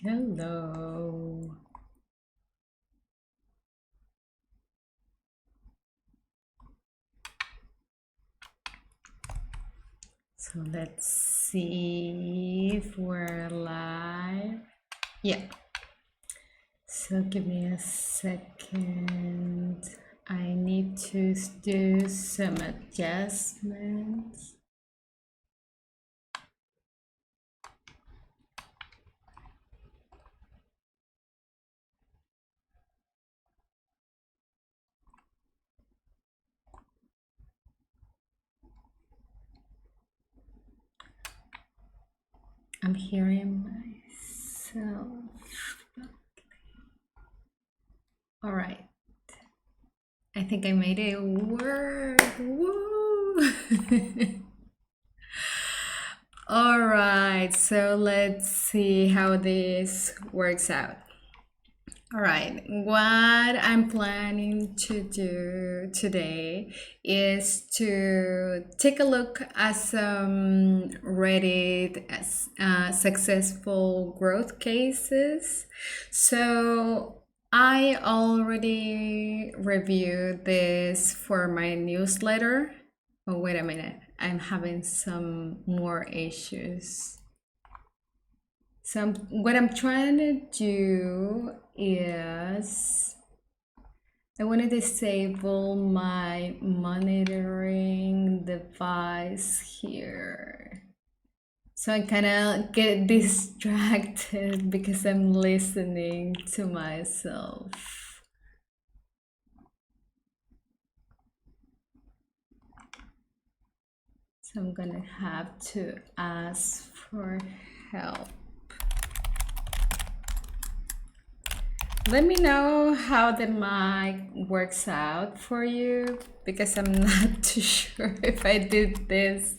Hello. So let's see if we're live. Yeah. So give me a second. I need to do some adjustments. I'm hearing myself. All right. I think I made it work. Woo! All right, so let's see how this works out. All right, what I'm planning to do today is to take a look at some Reddit successful growth cases. So I already reviewed this for my newsletter. Oh, wait a minute. I'm having some more issues. So what I'm trying to do is I want to disable my monitoring device here. So I kind of get distracted because I'm listening to myself. So I'm gonna have to ask for help. Let me know how the mic works out for you because I'm not too sure if I did this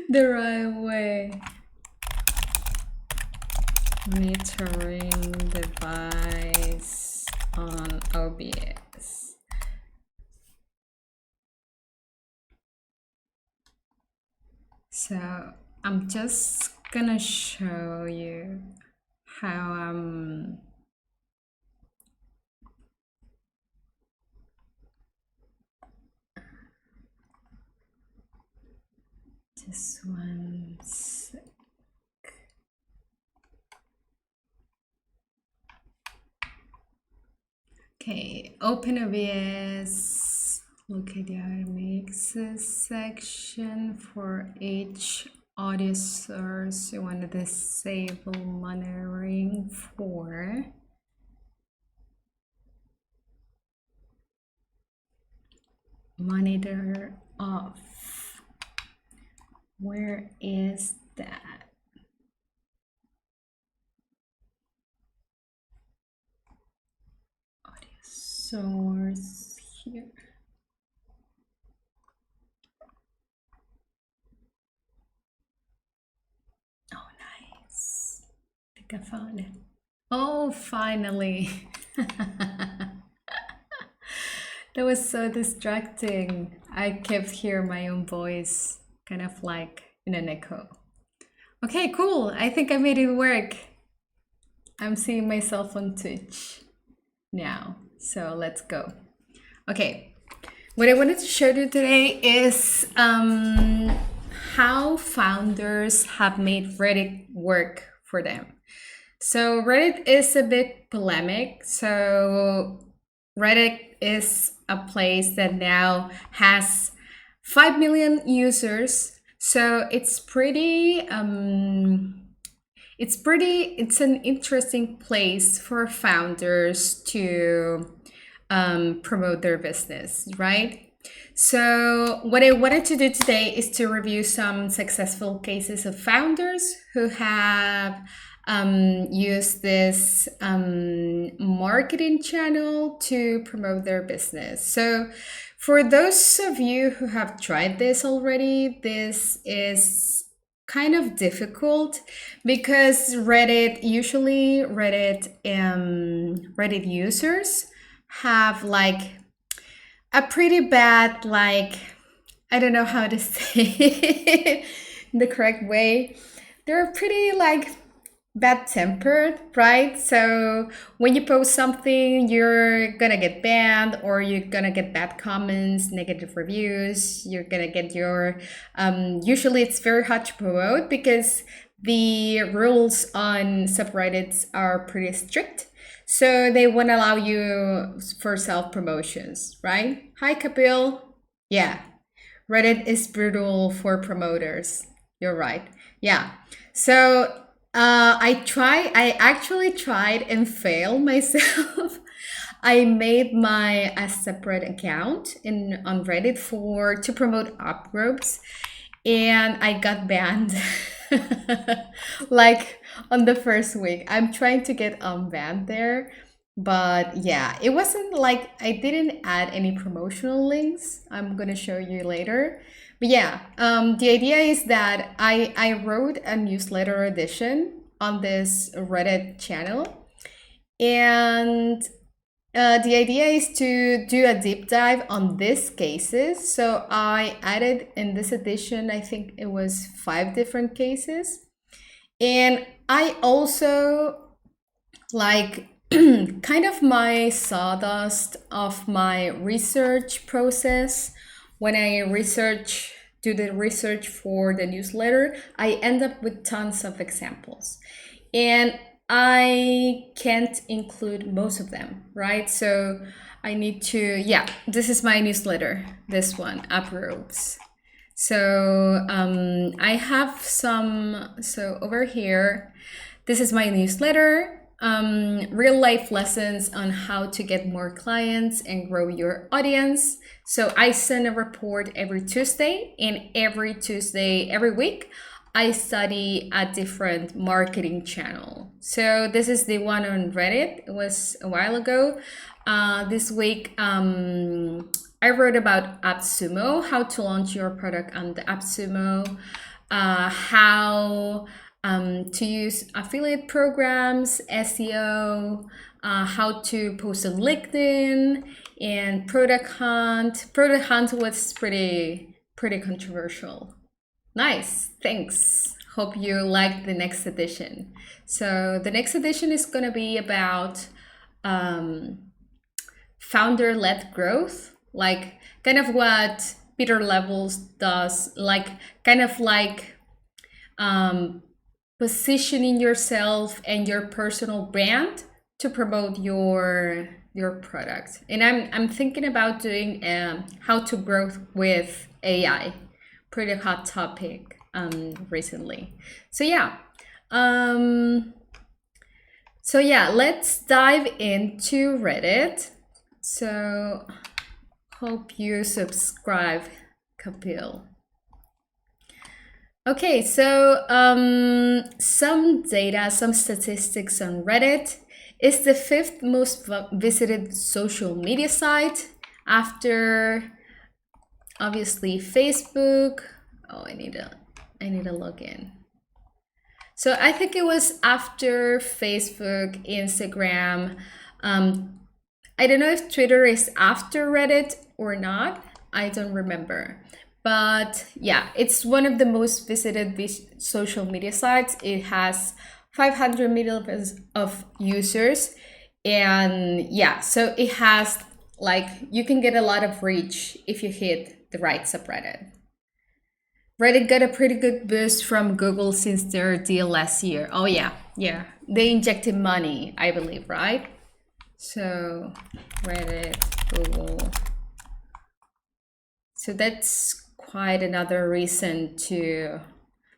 the right way. Monitoring device on OBS. So I'm just gonna show you how I'm just one sec. Okay, open OBS, look at the audio mixes section. For each audio source you want to disable monitoring for. Monitor off. Where is that? Audio source here. Oh, nice. I think I found it. Oh, finally. That was so distracting. I kept hearing my own voice, kind of like in an echo. Okay, cool. I think I made it work. I'm seeing myself on Twitch now. So let's go. Okay. What I wanted to show you today is how founders have made Reddit work for them. So Reddit is a bit polemic. So Reddit is a place that now has 5 million users. So it's an interesting place for founders to promote their business, right? So what I wanted to do today is to review some successful cases of founders who have use this marketing channel to promote their business. So for those of you who have tried this already, this is kind of difficult because Reddit users have like a pretty bad, like, I don't know how to say it the correct way. They're pretty like bad tempered, right? So when you post something, you're gonna get banned, or you're gonna get bad comments, negative reviews. You're gonna get your, usually it's very hard to promote because the rules on subreddits are pretty strict. So they won't allow you for self promotions, right? Hi, Kapil. Yeah, Reddit is brutal for promoters. You're right. Yeah. So I actually tried and failed myself. I made my a separate account in on Reddit for to promote UpGroves, and I got banned like on the first week. I'm trying to get unbanned there, but yeah, it wasn't like I didn't add any promotional links. I'm gonna show you later. But yeah, the idea is that I wrote a newsletter edition on this Reddit channel, and the idea is to do a deep dive on these cases. So I added in this edition, I think it was 5 different cases. And I also like kind of my sawdust of my research process. When I do the research for the newsletter, I end up with tons of examples. And I can't include most of them, right? So I need to, yeah, this is my newsletter, this one, UpGroves. So I have some, so over here, this is my newsletter, real life lessons on how to get more clients and grow your audience. So I send a report every Tuesday, and every Tuesday, every week, I study a different marketing channel. So this is the one on Reddit. It was a while ago. This week, I wrote about AppSumo, how to launch your product on the AppSumo, how to use affiliate programs, SEO, how to post on LinkedIn, and product hunt. Product hunt was pretty controversial. Nice, thanks. Hope you like the next edition. So the next edition is gonna be about founder-led growth, like kind of what Peter Levels does, like kind of like positioning yourself and your personal brand to promote your product. And I'm thinking about doing how to grow with AI, pretty hot topic recently. So yeah. So yeah, let's dive into Reddit. So hope you subscribe, Kapil. Okay, so some data, some statistics on Reddit. It's the 5th most visited social media site after obviously Facebook. Oh, I need a login. So I think it was after Facebook, Instagram. I don't know if Twitter is after Reddit or not. I don't remember. But yeah, it's one of the most visited social media sites. It has 500 million of users. And yeah, so it has like, you can get a lot of reach if you hit the right subreddit. Reddit got a pretty good boost from Google since their deal last year. Oh yeah, yeah. They injected money, I believe, right? So Reddit, Google. So that's quite another reason to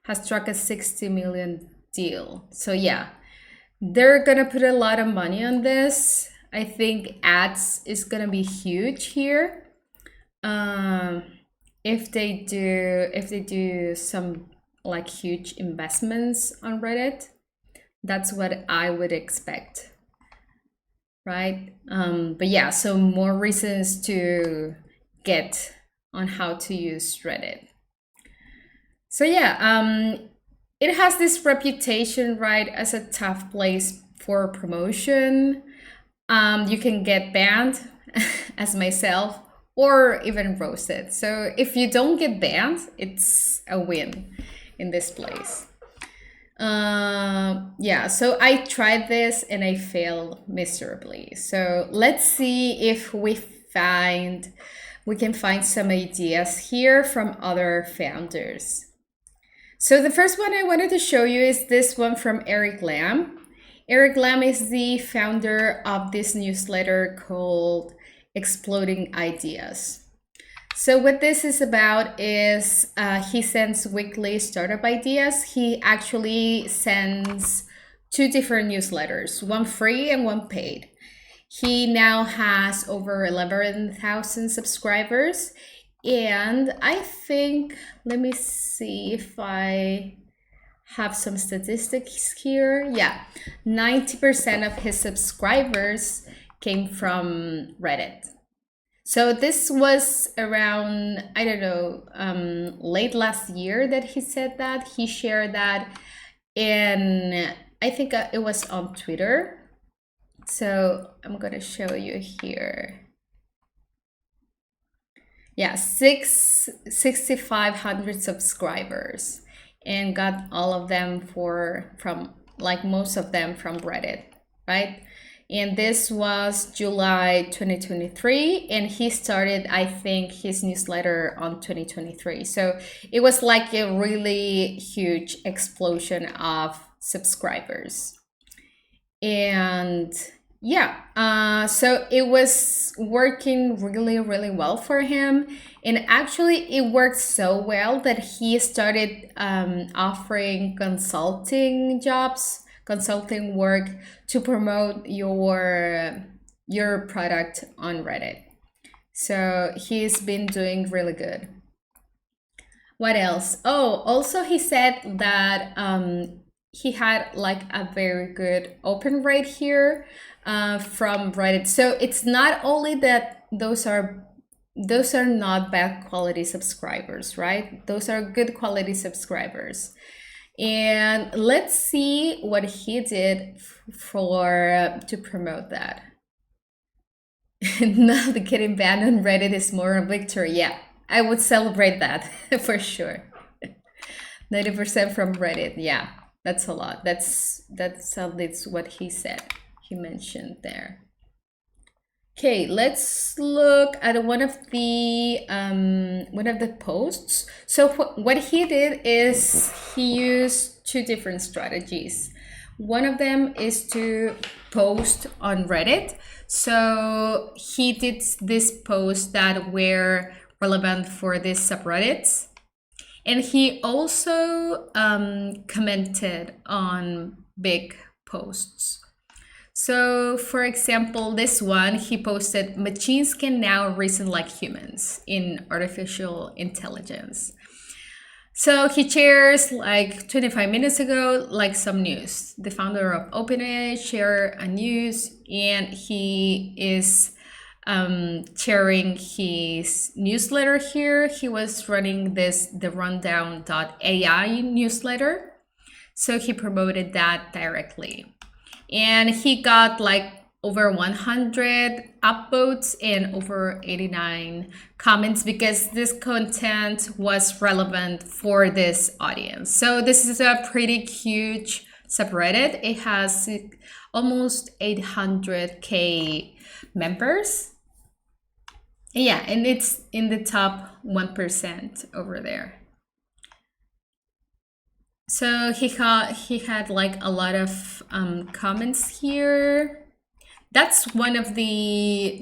has struck a 60 million deal. So yeah, they're gonna put a lot of money on this. I think ads is gonna be huge here. If they do some like huge investments on Reddit, that's what I would expect, right? But yeah, so more reasons to get on how to use Reddit. So yeah, it has this reputation, right, as a tough place for promotion. You can get banned, as myself, or even roasted. So if you don't get banned, it's a win in this place. Yeah, so I tried this and I failed miserably. So let's see if we can find some ideas here from other founders. So the first one I wanted to show you is this one from Eric Lam. Eric Lam is the founder of this newsletter called Exploding Ideas. So what this is about is he sends weekly startup ideas. He actually sends two different newsletters, one free and one paid. He now has over 11,000 subscribers. And I think, let me see if I have some statistics here. Yeah, 90% of his subscribers came from Reddit. So this was around, I don't know, late last year that he said that. He shared that in, I think it was on Twitter. So I'm going to show you here. Yeah, 6,500 subscribers, and got all of them from like most of them from Reddit, right? And this was July 2023, and he started, I think, his newsletter on 2023. So it was like a really huge explosion of subscribers. And yeah, so it was working really, really well for him. And actually, it worked so well that he started offering consulting jobs, consulting work to promote your product on Reddit. So he's been doing really good. What else? Oh, also he said that he had like a very good open rate here from Reddit. So it's not only that those are not bad quality subscribers, right? Those are good quality subscribers. And let's see what he did for to promote that. Not getting banned on Reddit is more a victory. Yeah, I would celebrate that for sure. 90% from Reddit. Yeah, that's a lot. That's at least what he said. He mentioned there. Okay, let's look at one of the posts. So what he did is he used two different strategies. One of them is to post on Reddit. So he did this post that were relevant for these subreddits. And he also commented on big posts. So for example, this one, he posted, machines can now reason like humans in artificial intelligence. So he shares like 25 minutes ago, like some news. The founder of OpenAI shared a news, and he is sharing his newsletter here. He was running the rundown.ai newsletter. So he promoted that directly. And he got like over 100 upvotes and over 89 comments because this content was relevant for this audience. So this is a pretty huge subreddit. It has almost 800K members. Yeah, and it's in the top 1% over there. So he had like a lot of comments here. That's one of the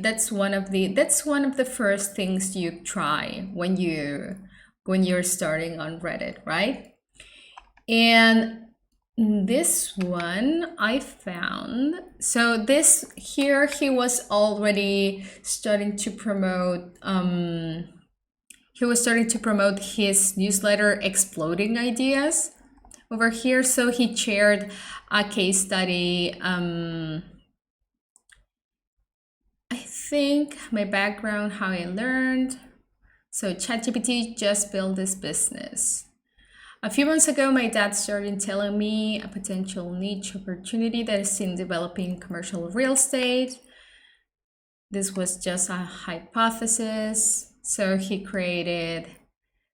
first things you try when you're starting on Reddit, right? And this one I found. So this here, he was already starting to promote his newsletter Exploding Ideas over here. So he shared a case study. I think my background, how I learned. So ChatGPT just built this business. A few months ago, my dad started telling me a potential niche opportunity that is in developing commercial real estate. This was just a hypothesis. So he created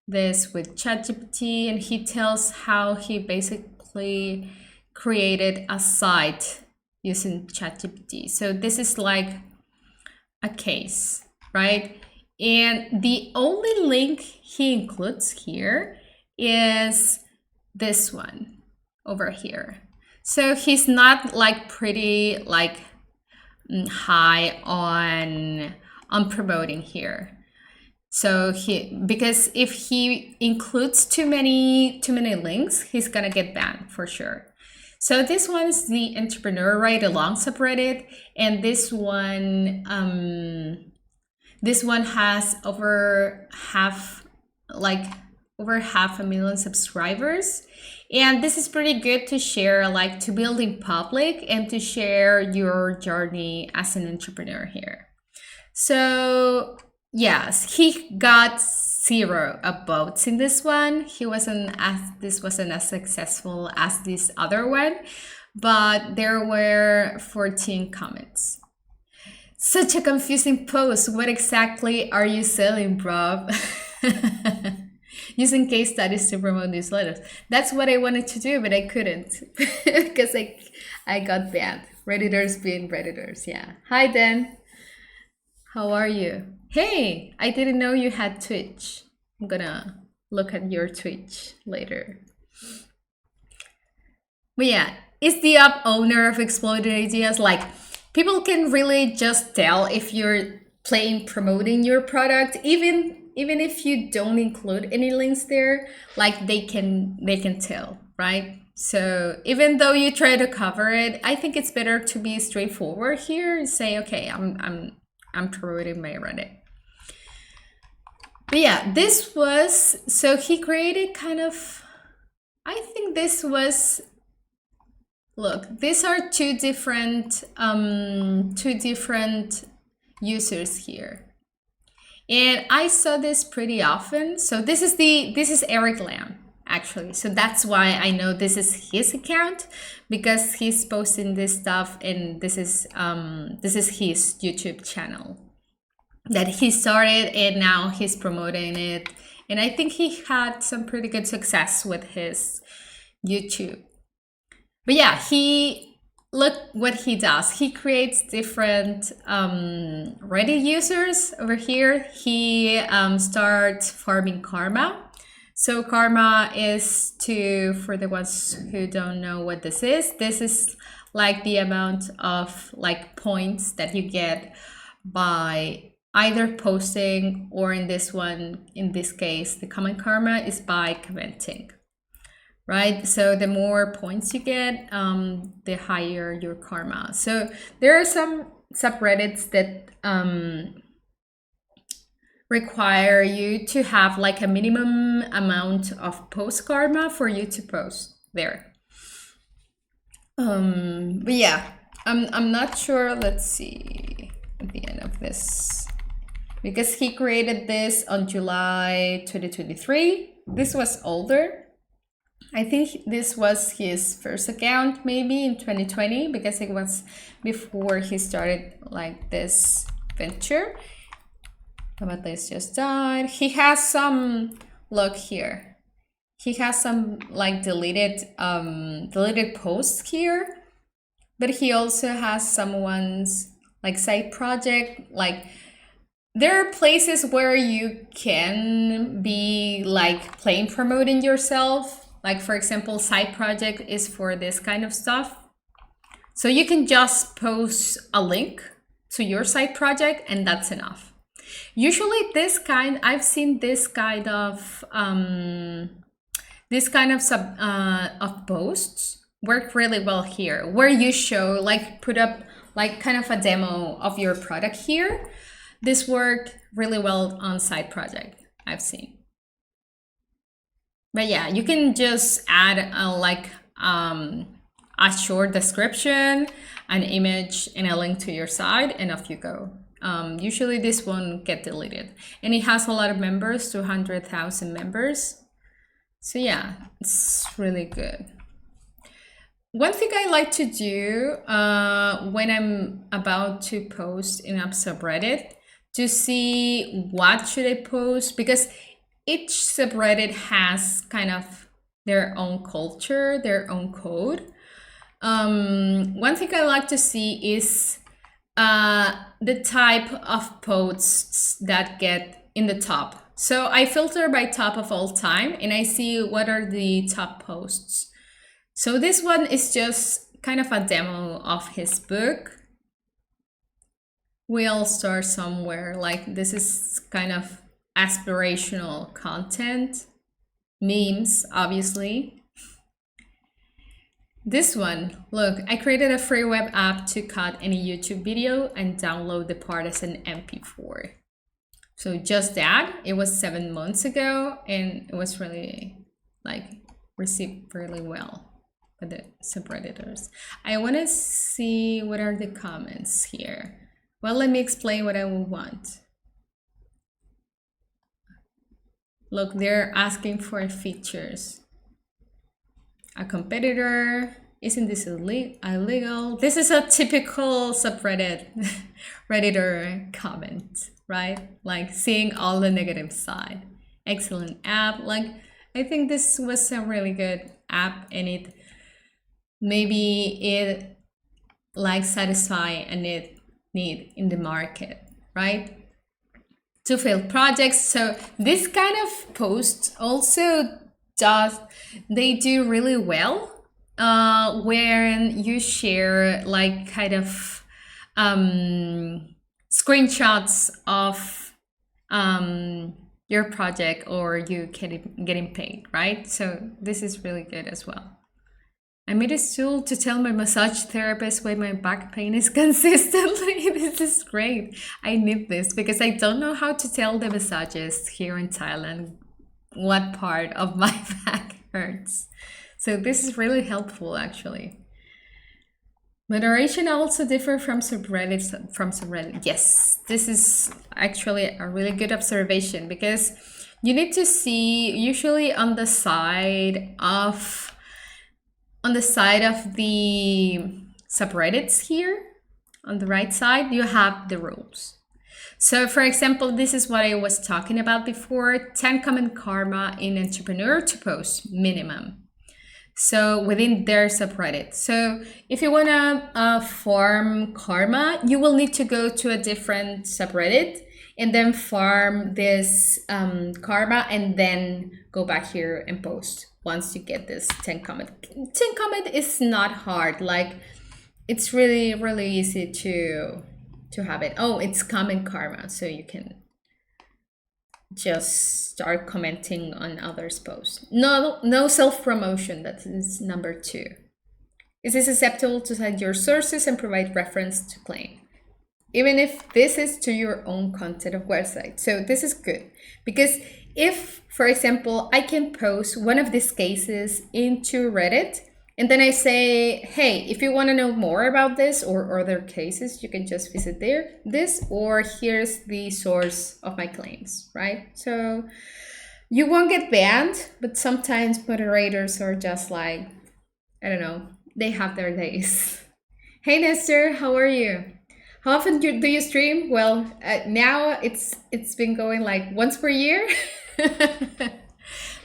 this with ChatGPT, and he tells how he basically created a site using ChatGPT. So this is like a case, right? And the only link he includes here is this one over here. So he's not like pretty like high on promoting here. So because if he includes too many links, he's gonna get banned for sure. So this one is the entrepreneur right along subreddit, and this one has over half a million subscribers. And this is pretty good to share, like to build in public and to share your journey as an entrepreneur here. So yes, he got 0 upvotes in this one. This wasn't as successful as this other one, but there were 14 comments. Such a confusing post. What exactly are you selling, bro? Using case studies to promote newsletters. That's what I wanted to do, but I couldn't because I got banned. Redditors being Redditors, yeah. Hi, Dan. How are you? Hey, I didn't know you had Twitch. I'm gonna look at your Twitch later. But yeah, is the app owner of exploited ideas? Like, people can really just tell if you're promoting your product, even if you don't include any links there, like they can tell, right? So even though you try to cover it, I think it's better to be straightforward here and say, okay, I'm promoting my Reddit. But yeah, this was, so he created kind of, I think this was, look, these are two different users here. And I saw this pretty often. So this is Eric Lam, actually. So that's why I know this is his account, because he's posting this stuff, and this is his YouTube channel that he started, and now he's promoting it. And I think he had some pretty good success with his YouTube. But yeah, look what he does. He creates different Reddit users over here. He starts farming karma. So karma is for the ones who don't know what this is like the amount of like points that you get by either posting, or in this case, the common karma is by commenting. Right? So the more points you get, the higher your karma. So there are some subreddits that require you to have like a minimum amount of post karma for you to post there. But yeah, I'm not sure. Let's see at the end of this, because he created this on July 2023. This was older. I think this was his first account, maybe in 2020, because it was before he started like this venture. But this just died. He has some, look here. He has some like deleted posts here, but he also has someone's like side project. Like, there are places where you can be like plain promoting yourself. Like, for example, side project is for this kind of stuff. So you can just post a link to your side project, and that's enough. Usually I've seen this kind of posts work really well here, where you show, like, put up like kind of a demo of your product here. This worked really well on side project, I've seen. But yeah, you can just add a short description, an image, and a link to your site, and off you go. Usually this won't get deleted. And it has a lot of members, 200,000 members. So yeah, it's really good. One thing I like to do when I'm about to post in a subreddit, to see what should I post, because each subreddit has kind of their own culture, their own code. One thing I like to see is the type of posts that get in the top. So I filter by top of all time and I see what are the top posts. So this one is just kind of a demo of his book. We all start somewhere. Like, this is kind of aspirational content, memes, obviously. This one, look, I created a free web app to cut any YouTube video and download the part as an MP4. So just that, it was 7 months ago and it was really like received really well by the subredditors. I want to see what are the comments here. Well, let me explain what I will want. Look, they're asking for features. A competitor, isn't this illegal? This is a typical subreddit redditor comment, right? Like seeing all the negative side. Excellent app. Like, I think this was a really good app and it like satisfy a need in the market, right? To failed projects. So this kind of post also they do really well when you share like kind of screenshots of your project or you getting paid, right? So this is really good as well. I made a tool to tell my massage therapist why my back pain is consistently. This is great. I need this because I don't know how to tell the massagist here in Thailand what part of my back hurts. So this is really helpful actually. Moderation also differ from subreddit. Yes, this is actually a really good observation because you need to see usually on the side of the subreddits here, on the right side, you have the rules. So for example, this is what I was talking about before, 10 common karma in entrepreneur to post minimum. So within their subreddit. So if you want to farm karma, you will need to go to a different subreddit and then farm this karma and then go back here and post once you get this 10 comment. 10 comment is not hard. Like, it's really, really easy to have it. Oh, it's comment karma. So you can just start commenting on others' posts. No self-promotion. That is number 2. Is this acceptable to cite your sources and provide reference to claim? Even if this is to your own content of website. So this is good because if, for example, I can post one of these cases into Reddit and then I say, hey, if you want to know more about this or other cases, you can just visit this, or here's the source of my claims, right? So you won't get banned, but sometimes moderators are just like, I don't know, they have their days. Hey, Nestor, how are you? How often do you stream? Well, now it's been going like once per year.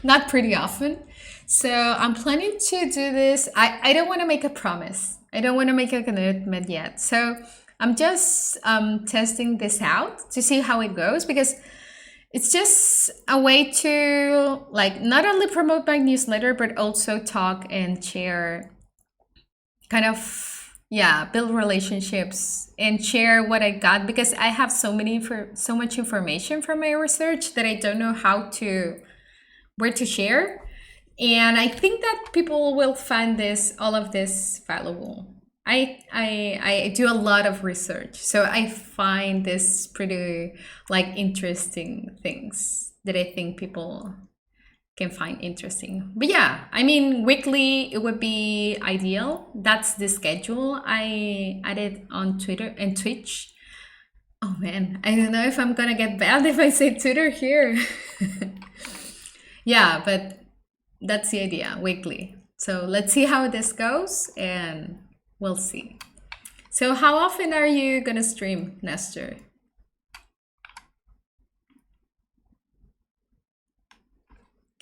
Not pretty often. So I'm planning to do this. I don't want to make a promise. I don't want to make a commitment yet. So I'm just testing this out to see how it goes because it's just a way to like not only promote my newsletter, but also talk and share kind of, yeah, build relationships and share what I got because I have so much information from my research that I don't know where to share. And I think that people will find all of this valuable. I do a lot of research, so I find this pretty like interesting things that I think people can find interesting. But yeah, I mean, weekly it would be ideal. That's the schedule I added on Twitter and Twitch. Oh man, I don't know if I'm gonna get banned if I say Twitter here. Yeah, but that's the idea, weekly. So let's see how this goes and we'll see. So how often are you gonna stream, Nestor?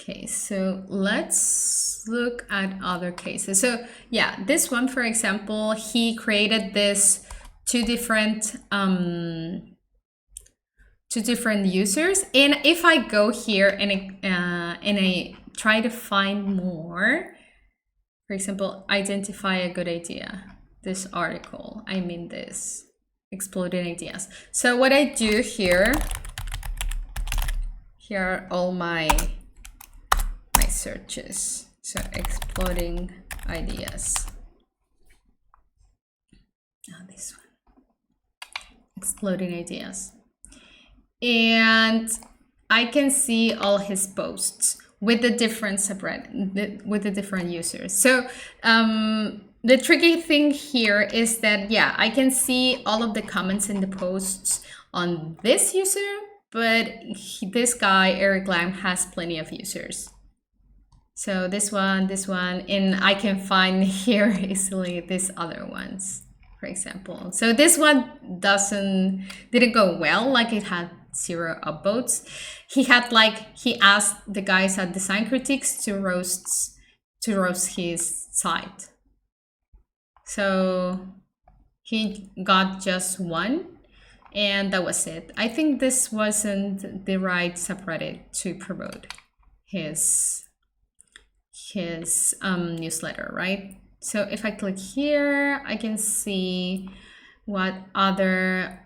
Okay, so let's look at other cases. So yeah, this one, for example, he created this two different users. And if I go here and I try to find more, for example, identify a good idea. This article, I mean this, exploding ideas. So what I do here are all my searches. So exploding ideas. Oh, this one. Exploding ideas. And I can see all his posts with the different subreddit, with the different users. So the tricky thing here is that, yeah, I can see all of the comments in the posts on this user, but this guy, Eric Lam, has plenty of users. So this one, and I can find here easily these other ones, for example. So this one didn't go well, like it had 0 upvotes. He asked the guys at Design Critiques to roast his site. So he got just 1, and that was it. I think this wasn't the right subreddit to promote his newsletter, right? So if I click here, I can see what other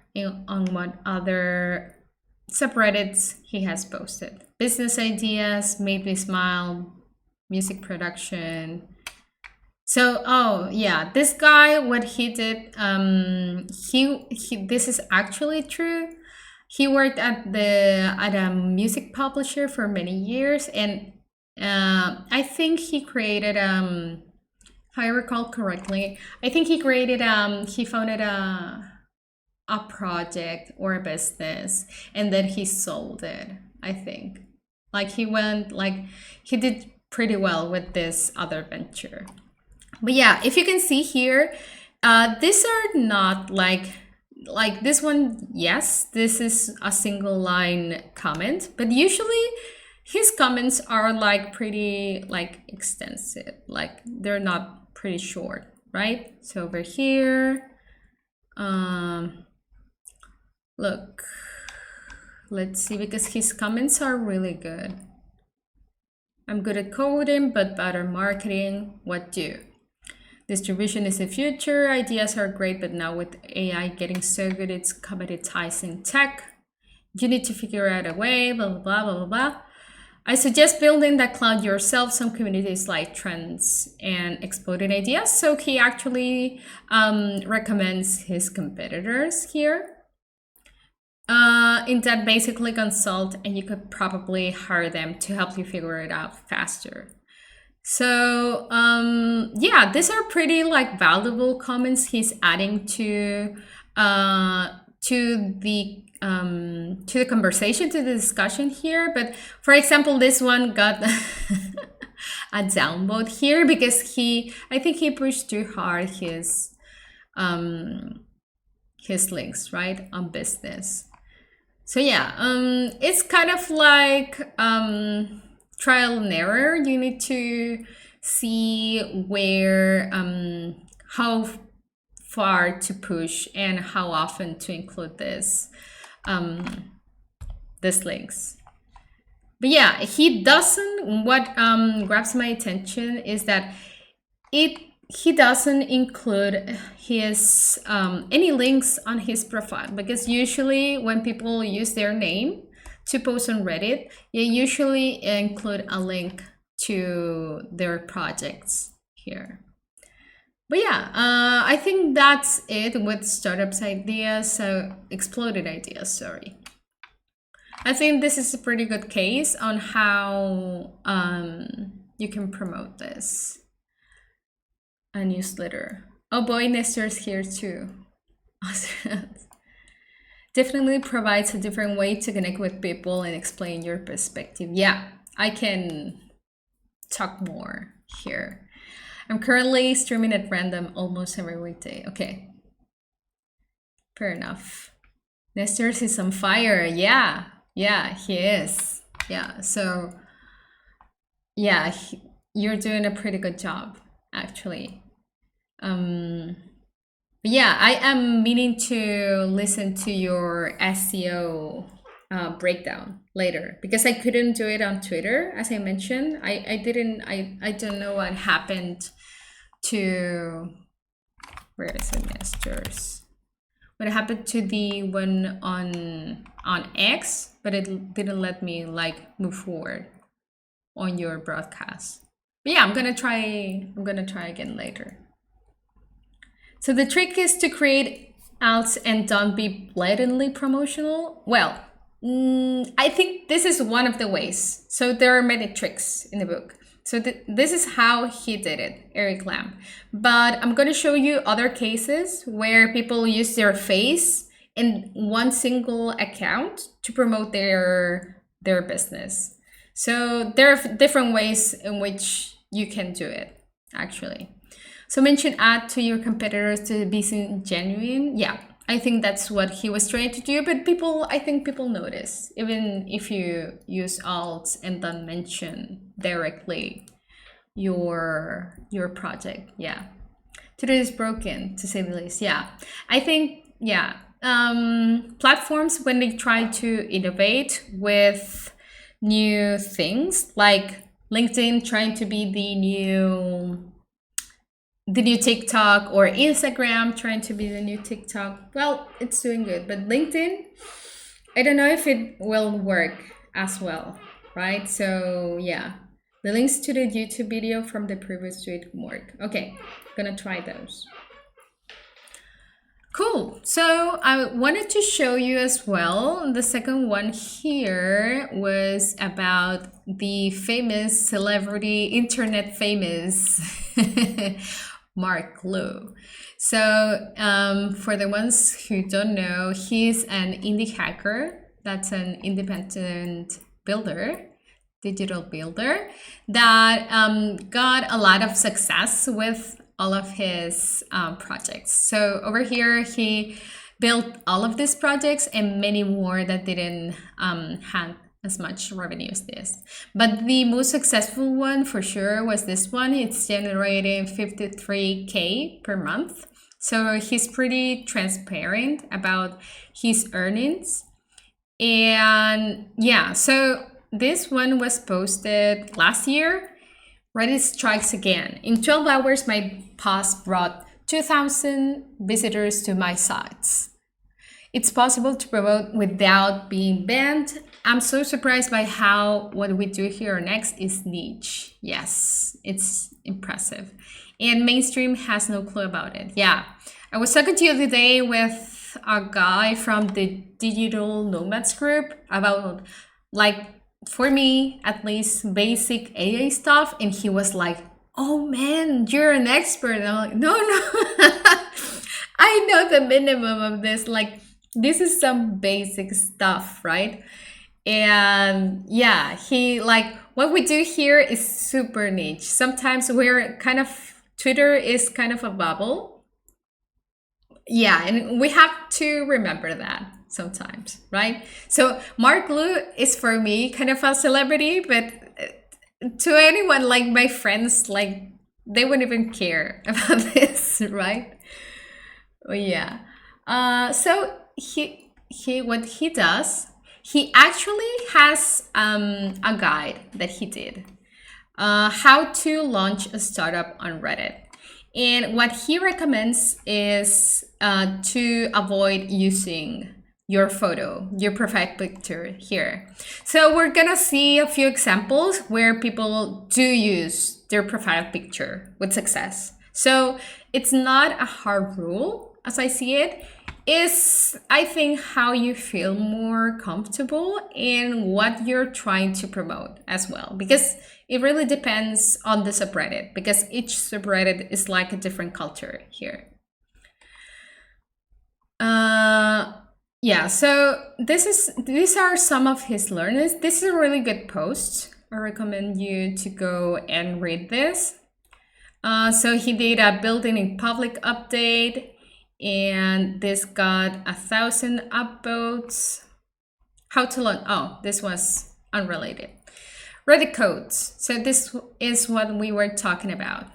subreddits he has posted. Business ideas, made me smile, music production. So, oh yeah, this guy, what he did, this is actually true. He worked at a music publisher for many years, and I think he created, if I recall correctly, I think he created, he founded a project or a business, and then he sold it, I think. Like he did pretty well with this other venture. But yeah, if you can see here, these are not like this one. Yes, this is a single line comment, but usually his comments are like pretty extensive, like they're not pretty short, right? So over here, look, let's see, because his comments are really good. I'm good at coding, but bad at marketing. What do? Distribution is the future. Ideas are great, but now with AI getting so good, it's commoditizing tech. You need to figure out a way, blah, blah, blah, blah, blah, blah. I suggest building that cloud yourself. Some communities like trends and exploding ideas. So he actually recommends his competitors here. In that, basically consult, and you could probably hire them to help you figure it out faster. So yeah, these are pretty valuable comments he's adding to the conversation, to the discussion here. But for example, this one got a downvote here because I think he pushed too hard his links, right, on business. So yeah, it's kind of like trial and error. You need to see where, how far to push and how often to include this links. But yeah, he doesn't. What grabs my attention is that he doesn't include his any links on his profile, because usually when people use their name to post on Reddit, they usually include a link to their projects here. But yeah, I think that's it with startups ideas. So exploded ideas, sorry. I think this is a pretty good case on how you can promote this. A newsletter. Oh boy, Nestor's here too. Definitely provides a different way to connect with people and explain your perspective. Yeah, I can talk more here. I'm currently streaming at random almost every weekday. Okay, fair enough. Nestor's is on fire. Yeah, he is. Yeah, so yeah, you're doing a pretty good job, actually. Um, but yeah, I am meaning to listen to your SEO breakdown later because I couldn't do it on Twitter, as I mentioned. I didn't, I don't know what happened to, where is it, masters? What happened to the one on X, but it didn't let me like move forward on your broadcast. But yeah, I'm gonna try again later. So the trick is to create ads and don't be blatantly promotional. Well, I think this is one of the ways. So there are many tricks in the book. So this is how he did it, Eric Lam. But I'm going to show you other cases where people use their face in one single account to promote their business. So there are different ways in which you can do it, actually. So mention ad to your competitors to be seen genuine. Yeah, I think that's what he was trying to do. But I think people notice, even if you use alts and don't mention directly your project. Yeah, today is broken to say the least. Yeah, I think yeah. Platforms when they try to innovate with new things, like LinkedIn trying to be the new TikTok, or Instagram trying to be the new TikTok. Well, it's doing good, but LinkedIn, I don't know if it will work as well, right? So yeah, the links to the YouTube video from the previous tweet work. Okay, gonna try those. Cool. So I wanted to show you as well. The second one here was about the famous celebrity, internet famous Mark Liu. So for the ones who don't know, he's an indie hacker. That's an independent builder, digital builder that got a lot of success with all of his projects. So over here, he built all of these projects and many more that didn't have as much revenue as this. But the most successful one for sure was this one. It's generating 53K per month. So he's pretty transparent about his earnings. And yeah, so this one was posted last year. Reddit strikes again. In 12 hours, my post brought 2,000 visitors to my sites. It's possible to promote without being banned. I'm so surprised by how what we do here next is niche. Yes, it's impressive. And mainstream has no clue about it. Yeah, I was talking to you the other day with a guy from the Digital Nomads group about, like, for me at least, basic AA stuff, and he was like, oh man, you're an expert. And I'm like, no, I know the minimum of this. Like, this is some basic stuff, right? And yeah, he like, what we do here is super niche. Sometimes we're kind of, Twitter is kind of a bubble. Yeah, and we have to remember that sometimes, right? So Mark Liu is for me kind of a celebrity, but to anyone like my friends, like they wouldn't even care about this, right? Oh yeah. So he what he does, he actually has a guide that he did, how to launch a startup on Reddit. And what he recommends is to avoid using your photo, your profile picture here. So we're gonna see a few examples where people do use their profile picture with success. So it's not a hard rule as I see it. Is, I think, how you feel more comfortable in what you're trying to promote as well. Because it really depends on the subreddit, because each subreddit is like a different culture here. Yeah, so these are some of his learnings. This is a really good post. I recommend you to go and read this. So he did a building in public update, and this got 1,000 upvotes. How to launch? Oh, this was unrelated. Reddit codes. So this is what we were talking about.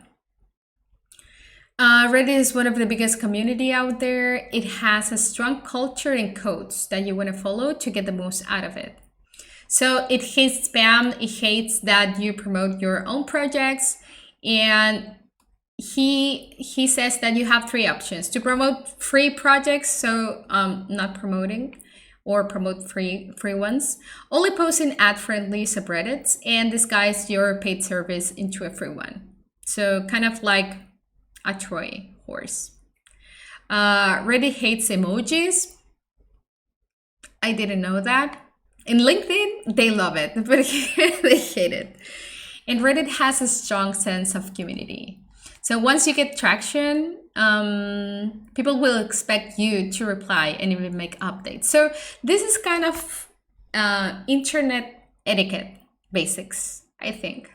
Reddit is one of the biggest community out there. It has a strong culture and codes that you want to follow to get the most out of it. So it hates spam. It hates that you promote your own projects. And he says that you have three options: to promote free projects, so not promoting, or promote free ones, only posting ad-friendly subreddits, and disguise your paid service into a free one. So kind of like a Troy horse. Reddit hates emojis. I didn't know that. In LinkedIn, they love it, but they hate it. And Reddit has a strong sense of community. So once you get traction, people will expect you to reply and even make updates. So this is kind of internet etiquette basics, I think.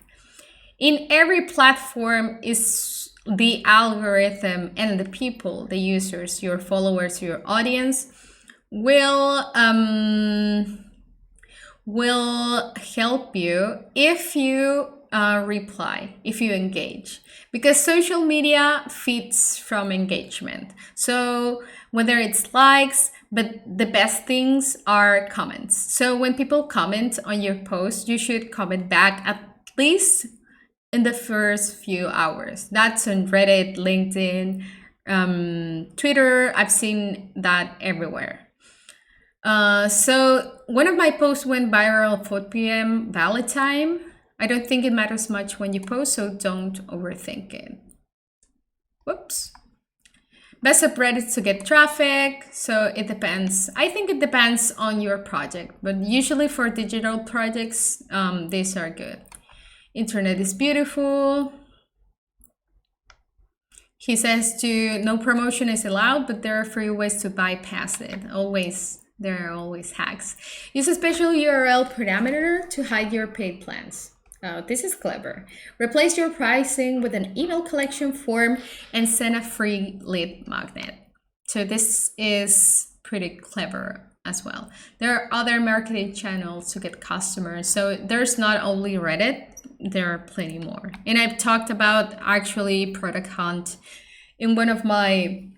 In every platform is the algorithm and the people, the users, your followers, your audience will help you if you reply, if you engage, because social media feeds from engagement. So whether it's likes, but the best things are comments. So when people comment on your post, you should comment back at least in the first few hours. That's on Reddit, LinkedIn, Twitter. I've seen that everywhere. So one of my posts went viral 4 p.m. Valley time. I don't think it matters much when you post, so don't overthink it. Whoops. Best subreddits to get traffic. So it depends. I think it depends on your project, but usually for digital projects, these are good. Internet is beautiful. He says no promotion is allowed, but there are free ways to bypass it. There are always hacks. Use a special URL parameter to hide your paid plans. Oh, this is clever. Replace your pricing with an email collection form and send a free lead magnet. So this is pretty clever as well. There are other marketing channels to get customers. So there's not only Reddit, there are plenty more. And I've talked about actually Product Hunt in one of my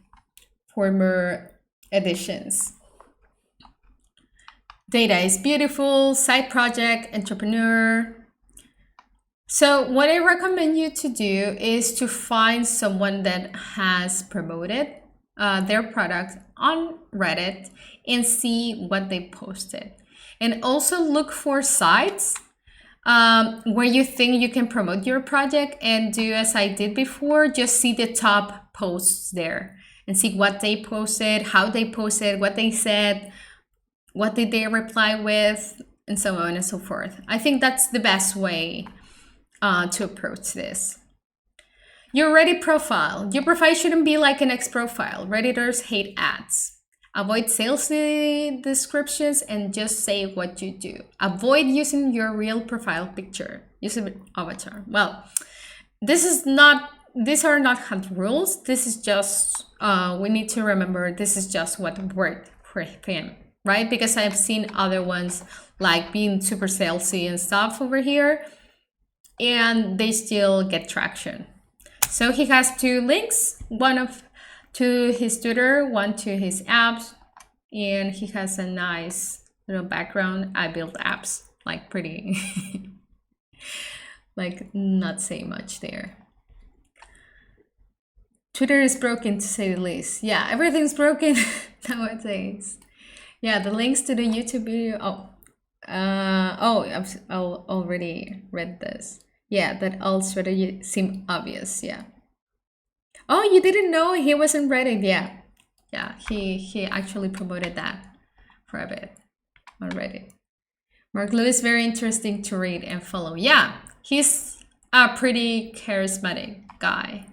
former editions. Data is beautiful, side project, entrepreneur. So what I recommend you to do is to find someone that has promoted their product on Reddit and see what they posted. And also look for sites where you think you can promote your project, and do as I did before, just see the top posts there and see what they posted, how they posted, what they said, what did they reply with, and so on and so forth. I think that's the best way to approach this. Your Reddit profile. Your profile shouldn't be like an ex profile. Redditors hate ads. Avoid salesy descriptions and just say what you do. Avoid using your real profile picture. Use an avatar. Well, these are not hard rules. This is just, we need to remember this is just what worked for him, right? Because I've seen other ones like being super salesy and stuff over here, and they still get traction. So he has 2 links, one to his Twitter, one to his apps, and he has a nice little background. I built apps, like pretty, like not say much there. Twitter is broken, to say the least. Yeah, everything's broken nowadays. Yeah, the links to the YouTube video. I've already read this. Yeah, that all strategy seem obvious. Yeah. Oh, you didn't know he was in Reddit? Yeah. Yeah, he actually promoted that for a bit on Reddit. Mark Lewis, very interesting to read and follow. Yeah, he's a pretty charismatic guy.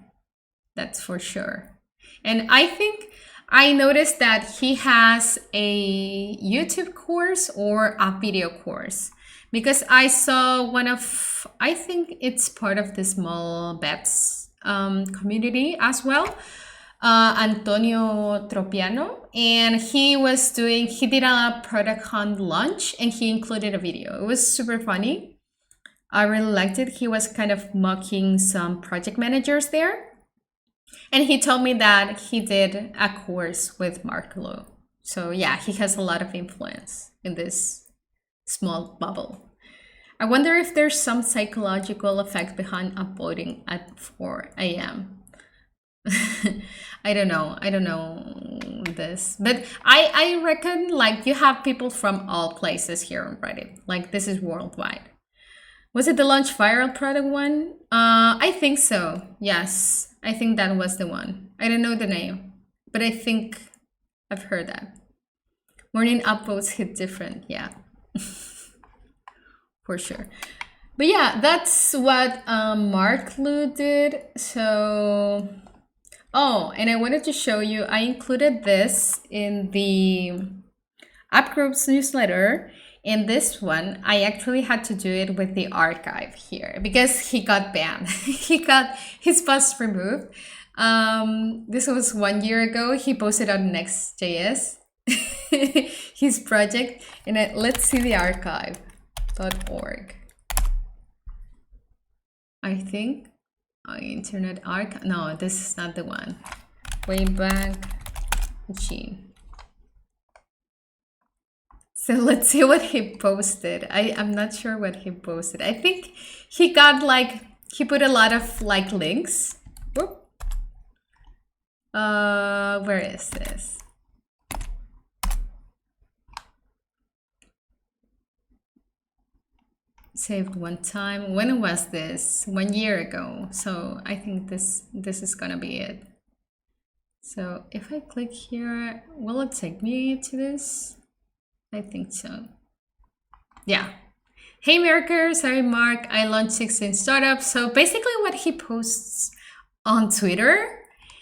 That's for sure. And I think I noticed that he has a YouTube course or a video course, because I saw I think it's part of the small bets community as well, Antonio Tropiano, and he did a product hunt launch and he included a video. It was super funny. I really liked it. He was kind of mocking some project managers there. And he told me that he did a course with Mark Lowe. So yeah, he has a lot of influence in this small bubble. I wonder if there's some psychological effect behind uploading at 4 a.m. I don't know. I don't know this. But I reckon like you have people from all places here on Reddit. Like this is worldwide. Was it the launch viral product one? I think so. Yes. I think that was the one. I don't know the name, but I think I've heard that. Morning upvotes hit different. Yeah. For sure. But yeah, that's what Mark Liu did. So, oh, and I wanted to show you, I included this in the UpGroves newsletter. In this one, I actually had to do it with the archive here because he got banned. He got his post removed. This was 1 year ago. He posted on Next.js, his project. And let's see the archive.org. I think Internet Archive. No, this is not the one. Wayback Machine. So let's see what he posted. I'm not sure what he posted. I think he got like, he put a lot of like links. Whoop. Where is this? Saved one time. When was this? 1 year ago. So I think this is gonna be it. So if I click here, will it take me to this? I think so. Yeah. Hey Merker, sorry Mark, I launched 16 startups. So basically what he posts on Twitter.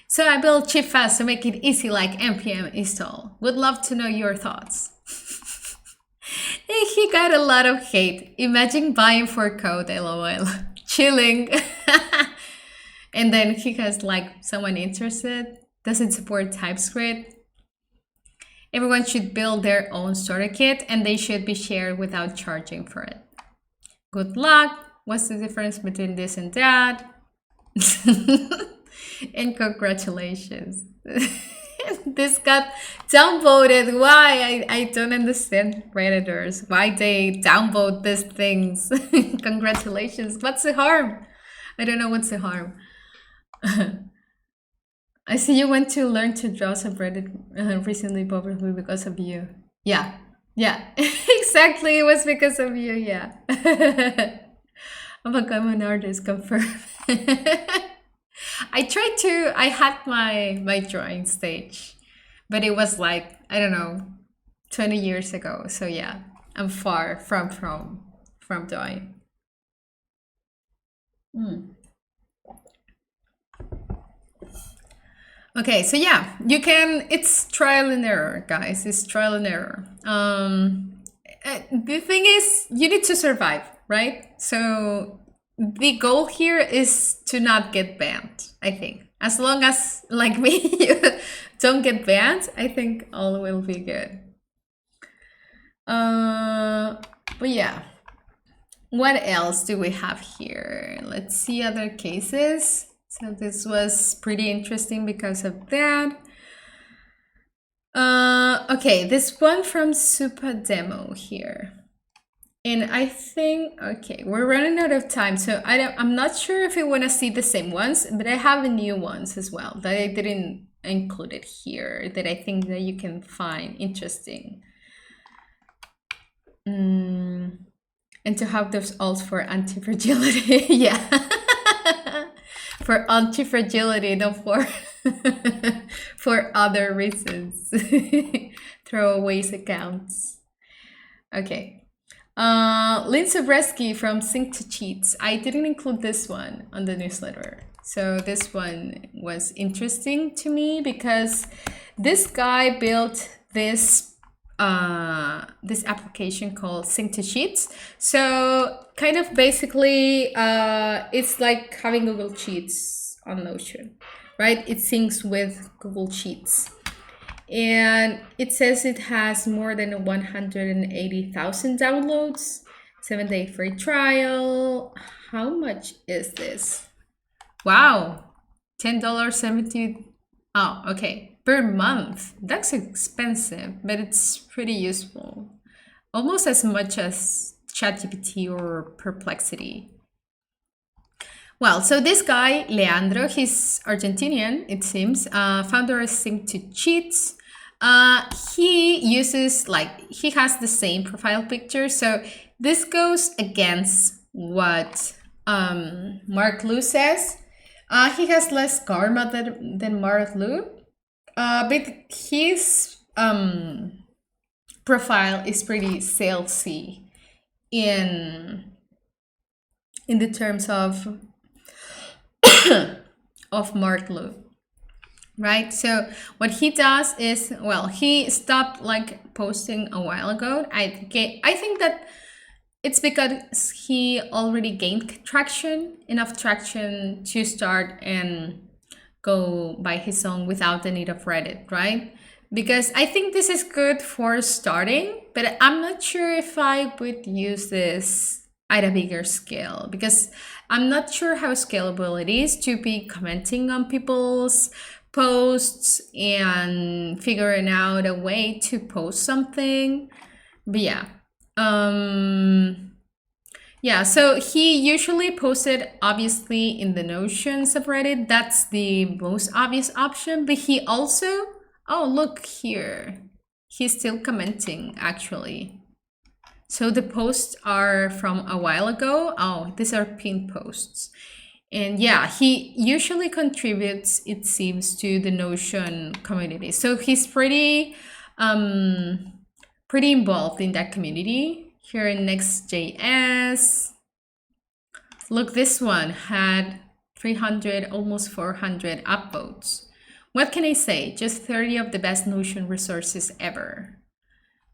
So I built cheap fast to make it easy like npm install. Would love to know your thoughts. He got a lot of hate. Imagine buying for code, lol. Chilling. And then he has like someone interested. Doesn't support TypeScript. Everyone should build their own starter kit and they should be shared without charging for it. Good luck. What's the difference between this and that? And congratulations. This got downvoted. Why? I don't understand Redditors. Why they downvote these things. Congratulations. What's the harm? I don't know what's the harm. I see you went to learn to draw subreddit recently, probably because of you. Yeah, yeah, exactly. It was because of you. Yeah. I'm a common artist, confirmed. I had my drawing stage, but it was like, I don't know, 20 years ago. So yeah, I'm far from drawing. Okay, so yeah, you can, it's trial and error, guys. It's trial and error. The thing is, you need to survive, right? So the goal here is to not get banned, I think. As long as, like me, you don't get banned, I think all will be good. But yeah, what else do we have here? Let's see other cases. So this was pretty interesting because of that. Okay, this one from Super Demo here. And I think, okay, we're running out of time. So I'm not sure if you want to see the same ones, but I have new ones as well that I didn't include it here that I think that you can find interesting. And to have those alts for anti-fragility. Yeah. For anti-fragility, not for for other reasons. Throwaways accounts. Okay. Lynn Sobreski from Sync to Cheats. I didn't include this one on the newsletter. So this one was interesting to me because this guy built this this application called Sync to Sheets. So kind of basically it's like having Google Sheets on Notion, right? It syncs with Google Sheets. And it says it has more than 180,000 downloads. 7-day free trial. How much is this? Wow, $10.70. Oh, okay, per month. That's expensive, but it's pretty useful. Almost as much as ChatGPT or Perplexity. Well, so this guy, Leandro, he's Argentinian, it seems, founder of Sing to Cheats. He uses, like, he has the same profile picture. So this goes against what Mark Liu says. He has less karma than Mark Liu. But his profile is pretty salesy in the terms of Mark Liu, right? So what he does is, well, he stopped like posting a while ago. I think that it's because he already gained enough traction to start and go by his own without the need of Reddit, right? Because I think this is good for starting, but I'm not sure if I would use this at a bigger scale, because I'm not sure how scalable it is to be commenting on people's posts and figuring out a way to post something. But yeah. Yeah, so he usually posted obviously in the Notion subreddit. That's the most obvious option. But he also, oh, look here. He's still commenting actually. So the posts are from a while ago. Oh, these are pinned posts. And yeah, he usually contributes, it seems, to the Notion community. So he's pretty involved in that community. Here in Next.js. Look, this one had 300, almost 400 upvotes. What can I say? Just 30 of the best Notion resources ever.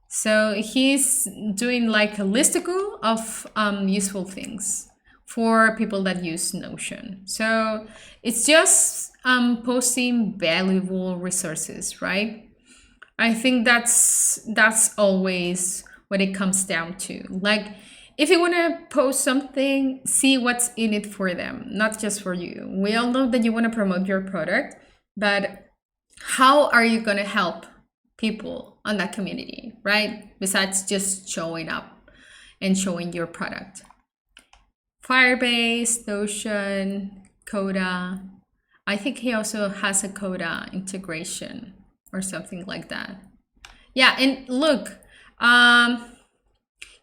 So he's doing like a listicle of useful things for people that use Notion. So it's just posting valuable resources, right? I think that's always what it comes down to. Like, if you want to post something, see what's in it for them, not just for you. We all know that you want to promote your product, but how are you going to help people on that community, right? Besides just showing up and showing your product. Firebase, Notion, Coda. I think he also has a Coda integration or something like that. Yeah, and look,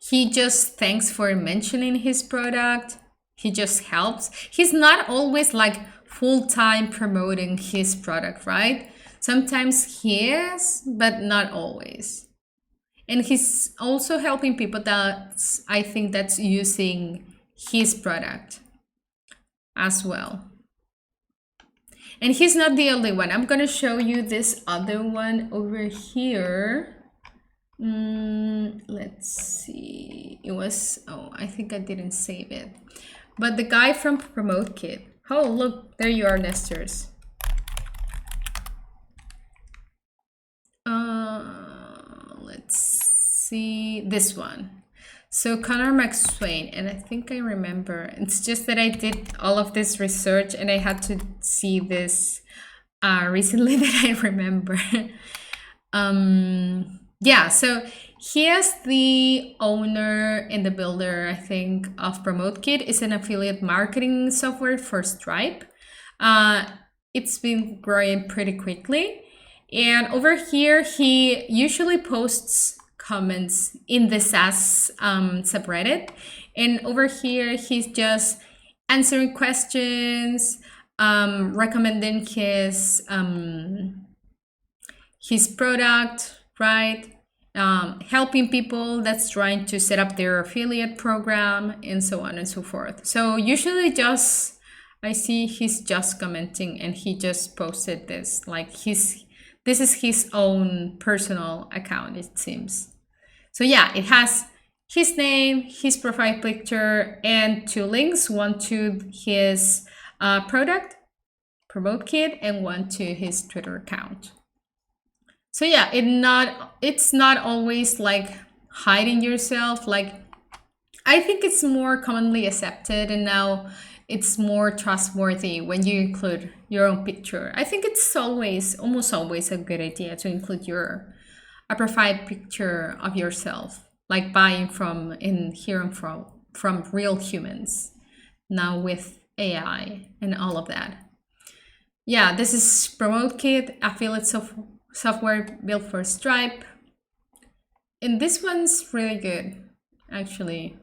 he just thanks for mentioning his product. He just helps. He's not always like full-time promoting his product, right? Sometimes he is, but not always. And he's also helping people that's, I think, that's using his product as well. And he's not the only one. I'm going to show you this other one over here. Let's see. It was, oh, I think I didn't save it. But the guy from Promote Kit. Oh, look, there you are, Nestors. Let's see this one. So Connor McSwain, and I think I remember. It's just that I did all of this research and I had to see this recently that I remember. Yeah, so he is the owner and the builder, I think, of PromoteKit. It's an affiliate marketing software for Stripe. It's been growing pretty quickly. And over here, he usually posts comments in the SaaS subreddit. And over here, he's just answering questions, recommending his product, right? Helping people that's trying to set up their affiliate program and so on and so forth. So usually just, I see he's just commenting and he just posted this, like this is his own personal account, it seems. So yeah, it has his name, his profile picture, and 2 links, one to his product, PromoteKit, and one to his Twitter account. So yeah, it's not always like hiding yourself. Like, I think it's more commonly accepted, and now it's more trustworthy when you include your own picture. I think it's always, almost always, a good idea to include a profile picture of yourself, like buying from and hearing from real humans. Now with AI and all of that. Yeah, this is Promote Kit, affiliate software built for Stripe. And this one's really good, actually.